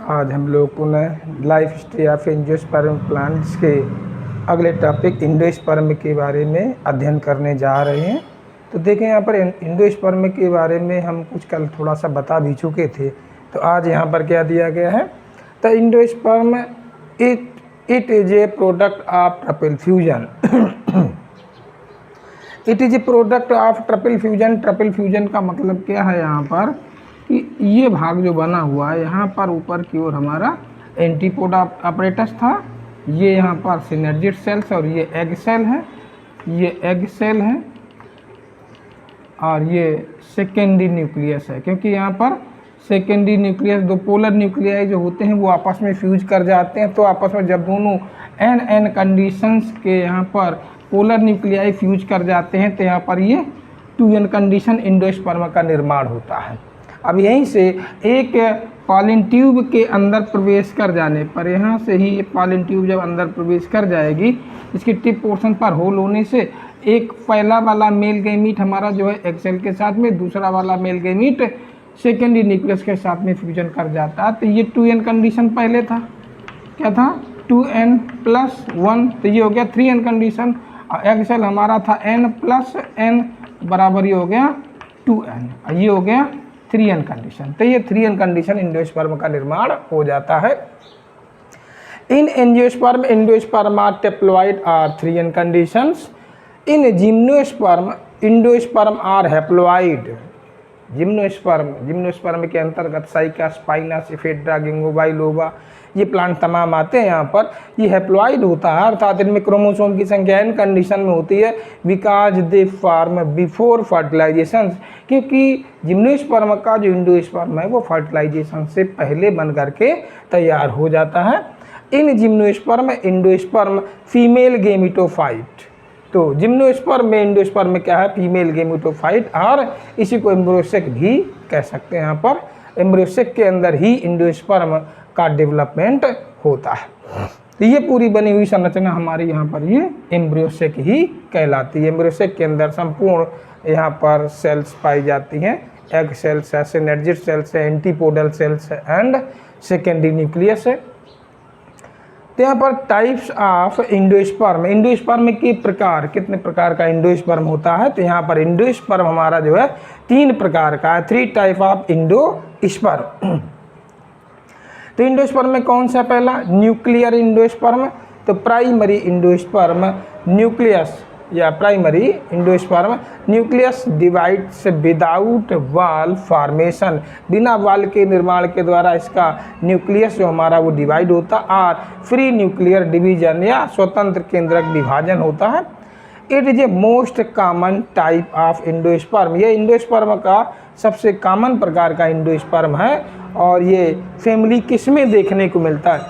आज हम लोग पुनः life history of angiosperm plants के अगले टॉपिक एंजियोस्पर्म के बारे में अध्ययन करने जा रहे हैं। तो देखें यहाँ पर एंजियोस्पर्म के बारे में हम कुछ कल थोड़ा सा बता भी चुके थे। तो आज यहाँ पर क्या दिया गया है, तो angiosperm it is a product of triple fusion. It is a product of triple fusion. Triple fusion का मतलब क्या है यहाँ पर कि ये भाग जो बना हुआ है यहाँ पर ऊपर की ओर हमारा एंटीपोड अपरेटस था, ये यहाँ पर सिनर्जिड सेल्स और ये एग सेल है, ये एग सेल है और ये सेकेंडरी न्यूक्लियस है। क्योंकि यहाँ पर सेकेंडरी न्यूक्लियस दो पोलर न्यूक्लियाई जो होते हैं वो आपस में फ्यूज कर जाते हैं। तो आपस में जब दोनों एन कंडीशंस के यहाँ पर पोलर न्यूक्लियाई फ्यूज कर जाते हैं तो यहाँ पर ये 2n कंडीशन एंजियोस्पर्म का निर्माण होता है। अब यहीं से एक पॉलिन ट्यूब के अंदर प्रवेश कर जाने पर, यहाँ से ही पॉलिन ट्यूब जब अंदर प्रवेश कर जाएगी, इसकी टिप पोर्शन पर होल होने से एक पहला वाला मेल गैमीट हमारा जो है एग सेल के साथ में, दूसरा वाला मेल गैमीट सेकेंडरी न्यूक्लियस के साथ में फ्यूजन कर जाता है। तो ये 2n कंडीशन पहले था, क्या था 2n+1, तो ये हो गया 3n कंडीशन। और एग सेल हमारा था n+n बराबर ये हो गया 2n, और ये हो गया 3n कंडीशन। तो ये 3n कंडीशन एंजियोस्पर्म का निर्माण हो जाता है। In angiosperm are triploid are 3n conditions. In gymnosperm angiosperm are haploid. Gymnosperm के अंतर्गत साइका, स्पाइनस, इफेड्रा, गिंगो बाइलोबा ये प्लांट तमाम आते हैं। यहाँ पर ये हैप्लॉइड होता है, अर्थात इनमें क्रोमोसोम की संख्या n कंडीशन में होती है, because they form before fertilization. क्योंकि जिम्नोस्पर्म का जो एंजियोस्पर्म है वो फर्टिलाइजेशन से पहले बन करके तैयार हो जाता है। इन जिम्नोस्पर्म एंजियोस्पर्म फीमेल गेमिटोफाइट। तो जिम्नोस्पर्म में एंजियोस्पर्म में क्या है, फीमेल गेमिटोफाइट, और इसी को एम्ब्रियोसेक भी कह सकते हैं। यहाँ पर एम्ब्रियोसेक के अंदर ही एंजियोस्पर्म का डेवलपमेंट होता है। तो ये पूरी बनी हुई संरचना हमारी यहाँ पर ये एम्ब्रियोसेक ही कहलाती है। एम्ब्रियोसेक के अंदर संपूर्ण यहाँ पर सेल्स पाई जाती हैं, एग सेल्स है, सिनर्जिड सेल्स है, एंटीपोडल सेल्स है एंड सेकेंडरी न्यूक्लियस है। तो यहाँ पर टाइप्स ऑफ एंजियोस्पर्म, एंजियोस्पर्म के प्रकार, कितने प्रकार का एंजियोस्पर्म होता है, तो यहाँ पर एंजियोस्पर्म हमारा जो है 3 प्रकार का है, 3 टाइप ऑफ एंजियोस्पर्म। तो एंजियोस्पर्म में कौन सा, पहला न्यूक्लियर एंजियोस्पर्म। तो प्राइमरी एंजियोस्पर्म न्यूक्लियस या primary angiosperm nucleus divides without wall formation. बिना वॉल के निर्माण के द्वारा इसका न्यूक्लियस जो हमारा वो डिवाइड होता, और फ्री न्यूक्लियर डिवीजन या स्वतंत्र केंद्रक विभाजन होता है। It is a most common type of angiosperm. ये एंजियोस्पर्म का सबसे कॉमन प्रकार का एंजियोस्पर्म है। और ये फैमिली किस में देखने को मिलता है,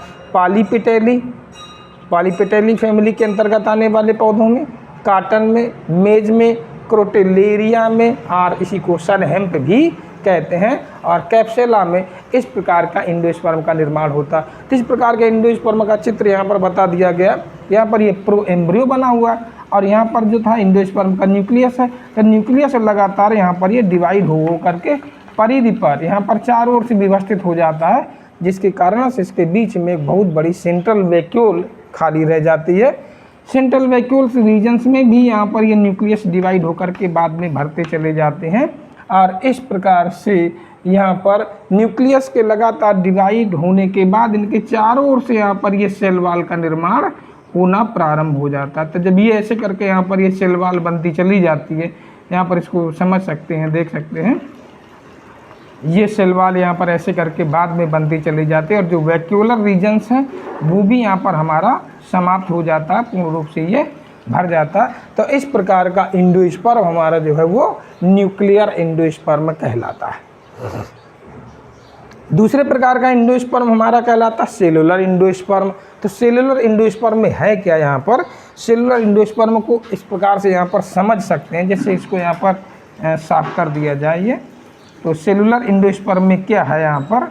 पॉलीपेटेली फैमिली के अंतर्गत आने वाले पौधों में, काटन में, मेज में, क्रोटेलेरिया में, और इसी को सनहेम्प भी कहते हैं, और कैप्सुला में इस प्रकार का एंजियोस्पर्म का निर्माण होता है। तो इस प्रकार के एंजियोस्पर्म का चित्र यहाँ पर बता दिया गया। यहाँ पर ये प्रो एम्ब्रियो बना हुआ है और यहाँ पर जो था एंजियोस्पर्म का न्यूक्लियस है। तो न्यूक्लियस लगातार यहाँ पर ये डिवाइड हो करके परिधि पर यहाँ पर चारों ओर से व्यवस्थित हो जाता है, जिसके कारण से इसके बीच में एक बहुत बड़ी सेंट्रल वैक्यूल खाली रह जाती है। सेंट्रल वैक्यूल्स रीजन्स में भी यहाँ पर ये न्यूक्लियस डिवाइड होकर के बाद में भरते चले जाते हैं, और इस प्रकार से यहाँ पर न्यूक्लियस के लगातार डिवाइड होने के बाद इनके चारों ओर से यहाँ पर ये सेल वॉल का निर्माण होना प्रारंभ हो जाता है। तो जब ये ऐसे करके यहाँ पर ये सेल वॉल बनती चली जाती है, यहाँ पर इसको समझ सकते हैं, देख सकते हैं, ये सेल वॉल यहाँ पर ऐसे करके बाद में बनती चली जाती है, और जो वैक्यूलर रीजन्स हैं वो भी यहाँ पर हमारा समाप्त हो जाता है, पूर्ण रूप से ये भर जाता है। तो इस प्रकार का एंजियोस्पर्म हमारा जो है वो न्यूक्लियर एंजियोस्पर्म कहलाता है। दूसरे प्रकार का एंजियोस्पर्म हमारा कहलाता है सेलुलर एंजियोस्पर्म। तो सेलुलर एंजियोस्पर्म में है क्या, यहाँ पर सेलुलर एंजियोस्पर्म को इस प्रकार से यहाँ पर समझ सकते हैं, जैसे इसको यहाँ पर साफ कर दिया जाए ये। तो सेलुलर एंजियोस्पर्म में क्या है, यहाँ पर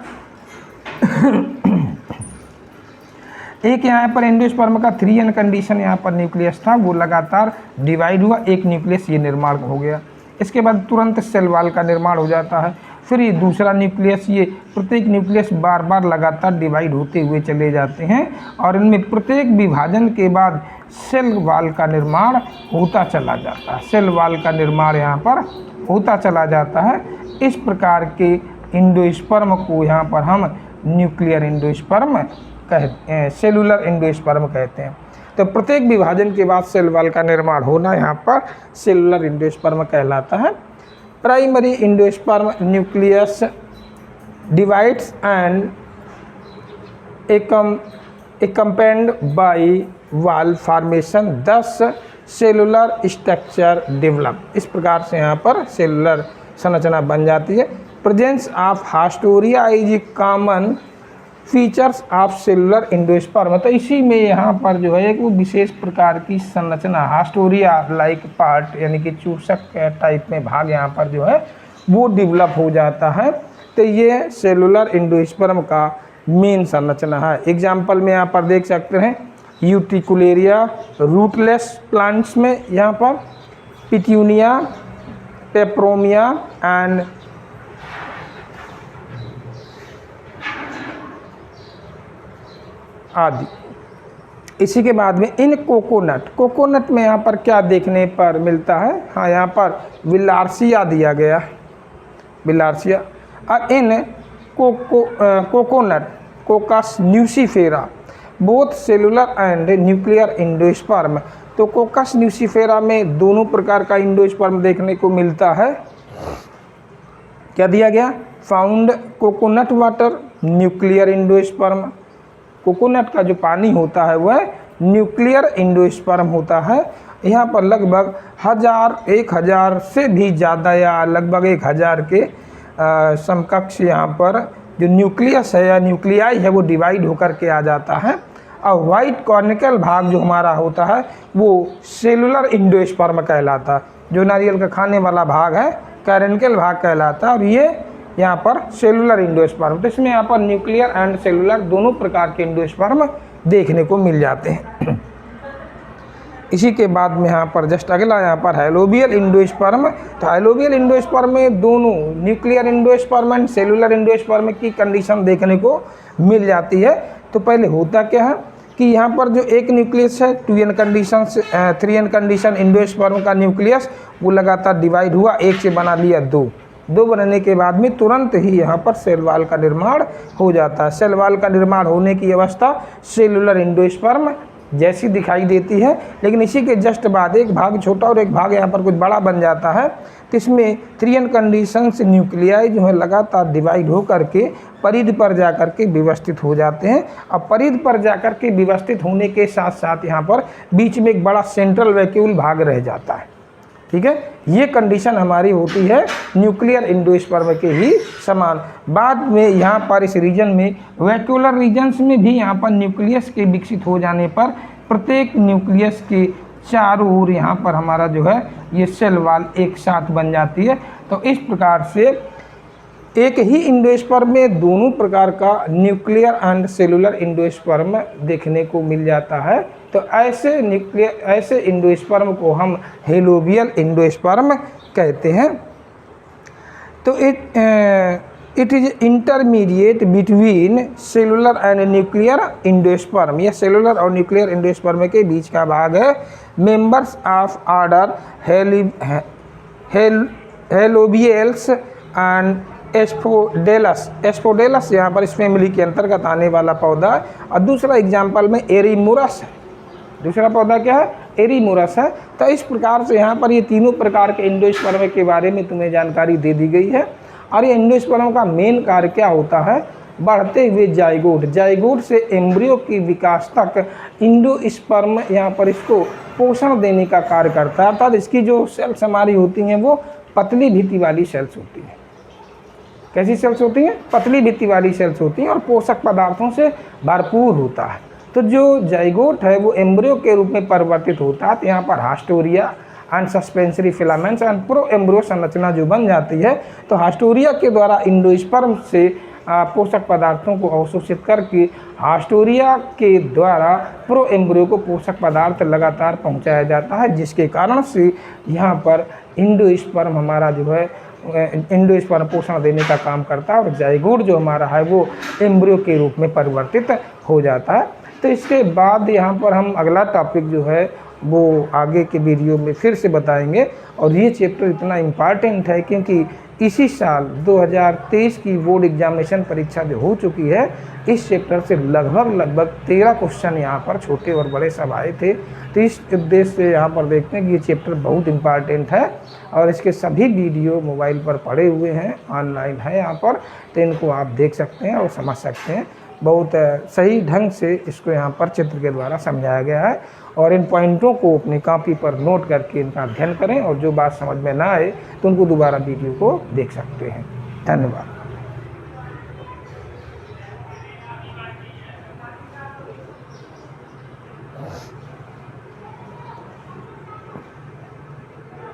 एक यहाँ पर एंजियोस्पर्म का 3n कंडीशन यहाँ पर न्यूक्लियस था, वो लगातार डिवाइड हुआ, एक न्यूक्लियस ये निर्माण हो गया। इसके बाद तुरंत सेल वॉल का निर्माण हो जाता है। फिर ये दूसरा न्यूक्लियस, ये प्रत्येक न्यूक्लियस बार बार लगातार डिवाइड होते हुए चले जाते हैं और इनमें प्रत्येक विभाजन के बाद सेल वॉल का निर्माण होता चला जाता है। सेल वॉल का निर्माण यहाँ पर होता चला जाता है। इस प्रकार के एंडोस्पर्म को यहाँ पर हम न्यूक्लियर एंडोस्पर्म कहते हैं, सेलुलर एंडोस्पर्म कहते हैं। तो प्रत्येक विभाजन के बाद सेल वॉल का निर्माण होना यहाँ पर सेलुलर एंडोस्पर्म कहलाता है। Primary endosperm nucleus divides and accompanied by wall formation, thus cellular structure develop. इस प्रकार से यहाँ पर सेलुलर संरचना बन जाती है। Presence of haustoria is common features of cellular endosperm. तो इसी में यहाँ पर जो है एक वो विशेष प्रकार की संरचना हास्टोरिया लाइक पार्ट यानी कि चूसक टाइप में भाग यहाँ पर जो है वो डेवलप हो जाता है। तो ये सेलुलर एंडोस्पर्म का मेन संरचना है। एग्जाम्पल में यहाँ पर देख सकते हैं यूटिकुलेरिया रूटलेस प्लांट्स में यहाँ पर पिट्यूनिया, पेपरोमिया एंड आदि। इसी के बाद में इन कोकोनट में यहाँ पर क्या देखने पर मिलता है, हाँ यहाँ पर विलार्सिया दिया गया, विलार्सिया। और in coconut Cocos nucifera both cellular and nuclear endosperm. तो कोकस न्यूसीफेरा में दोनों प्रकार का एंडोस्पर्म देखने को मिलता है। क्या दिया गया, found coconut water nuclear endosperm. Coconut का जो पानी होता है वह न्यूक्लियर एंडोस्पर्म होता है। यहाँ पर लगभग 1000 से भी ज़्यादा या लगभग 1000 के समकक्ष यहाँ पर जो न्यूक्लियस है या न्यूक्लियाई है वो डिवाइड होकर के आ जाता है। और वाइट कॉर्निकल भाग जो हमारा होता है वो सेलुलर एंडोस्पर्म कहलाता है। जो नारियल का खाने वाला भाग है कैरेनिकल भाग कहलाता है और ये यहाँ पर सेलुलर एंडोस्पर्म। तो इसमें यहाँ पर न्यूक्लियर एंड सेलुलर दोनों प्रकार के एंडोस्पर्म देखने को मिल जाते हैं। इसी के बाद में यहाँ पर जस्ट अगला यहाँ पर हाइलोबियल एंडोस्पर्म। तो हाइलोबियल एंडोस्पर्म में दोनों nuclear endosperm and cellular endosperm की कंडीशन देखने को मिल जाती है। तो पहले होता क्या है कि यहाँ पर जो एक न्यूक्लियस है 2n कंडीशन से 3n कंडीशन एंडोस्पर्म का न्यूक्लियस वो लगातार डिवाइड हुआ, एक से बना लिया दो बनने के बाद में तुरंत ही यहाँ पर सेल वॉल का निर्माण हो जाता है। सेल वॉल का निर्माण होने की अवस्था सेलुलर एंडोस्पर्म जैसी दिखाई देती है, लेकिन इसी के जस्ट बाद एक भाग छोटा और एक भाग यहाँ पर कुछ बड़ा बन जाता है। तो इसमें 3n कंडीशन से न्यूक्लियाई जो है लगातार डिवाइड हो करके परिध पर जा कर के व्यवस्थित हो जाते हैं। अब परिध पर जा कर के व्यवस्थित होने के साथ साथ यहाँ पर बीच में एक बड़ा सेंट्रल वैक्यूल भाग रह जाता है। ठीक है, ये कंडीशन हमारी होती है न्यूक्लियर एंडोस्पर्म के ही समान। बाद में यहाँ पर इस रीजन में वैक्यूलर रीजन्स में भी यहाँ पर न्यूक्लियस के विकसित हो जाने पर प्रत्येक न्यूक्लियस के चारों ओर यहाँ पर हमारा जो है ये सेल वॉल एक साथ बन जाती है। तो इस प्रकार से एक ही एंडोस्पर्म में दोनों प्रकार का न्यूक्लियर एंड सेलुलर एंडोस्पर्म देखने को मिल जाता है। तो ऐसे एंडोस्पर्म को हम हेलोबियल एंडोस्पर्म कहते हैं। तो it is intermediate between cellular and nuclear endosperm. यह सेलुलर और न्यूक्लियर एंडोस्पर्म के बीच का भाग है। मेंबर्स ऑफ ऑर्डर हेलोबियल्स एंड एस्पोडेलस यहाँ पर इस फैमिली के अंतर्गत आने वाला पौधा है। और दूसरा एग्जाम्पल में एरीमोरस है। दूसरा पौधा क्या है, एरीमोरस है। तो इस प्रकार से यहाँ पर ये तीनों प्रकार के एंडोस्पर्म के बारे में तुम्हें जानकारी दे दी गई है। और ये एंडोस्पर्म का मेन कार्य क्या होता है, बढ़ते हुए जाइगोट से एम्ब्रियो की विकास तक एंडोस्पर्म यहाँ पर इसको पोषण देने का कार्य करता है। अर्थात इसकी जो सेल्स हमारी होती हैं वो पतली भित्ति वाली सेल्स होती हैं। कैसी सेल्स होती हैं, पतली भित्ति वाली सेल्स होती हैं और पोषक पदार्थों से भरपूर होता है। तो जो जाइगोट है वो एम्ब्रियो के रूप में परिवर्तित होता है। तो यहाँ पर haustoria and suspensory filaments and proembryo संरचना जो बन जाती है। तो हास्टोरिया के द्वारा एंडोस्पर्म से पोषक पदार्थों को अवशोषित करके हास्टोरिया के द्वारा प्रो एम्ब्रियो को पोषक पदार्थ लगातार पहुंचाया जाता है, जिसके कारण से यहाँ पर एंडोस्पर्म हमारा जो है एंडोस्पर्म पोषण देने का काम करता है और जाइगोट जो हमारा है वो एम्ब्रियो के रूप में परिवर्तित हो जाता है। तो इसके बाद यहाँ पर हम अगला टॉपिक जो है वो आगे के वीडियो में फिर से बताएंगे। और ये चैप्टर इतना इम्पॉर्टेंट है क्योंकि इसी साल 2023 की बोर्ड एग्जामिनेशन परीक्षा जो हो चुकी है, इस चैप्टर से लगभग 13 क्वेश्चन यहाँ पर छोटे और बड़े सब आए थे। तो इस उद्देश्य से यहाँ पर देखते हैं कि ये चैप्टर बहुत इम्पॉर्टेंट है और इसके सभी वीडियो मोबाइल पर पड़े हुए हैं, ऑनलाइन है यहाँ पर, तो इनको आप देख सकते हैं और समझ सकते हैं। बहुत सही ढंग से इसको यहाँ पर चित्र के द्वारा समझाया गया है और इन पॉइंटों को अपनी कॉपी पर नोट करके इनका अध्ययन करें और जो बात समझ में ना आए तो उनको दोबारा वीडियो को देख सकते हैं। धन्यवाद।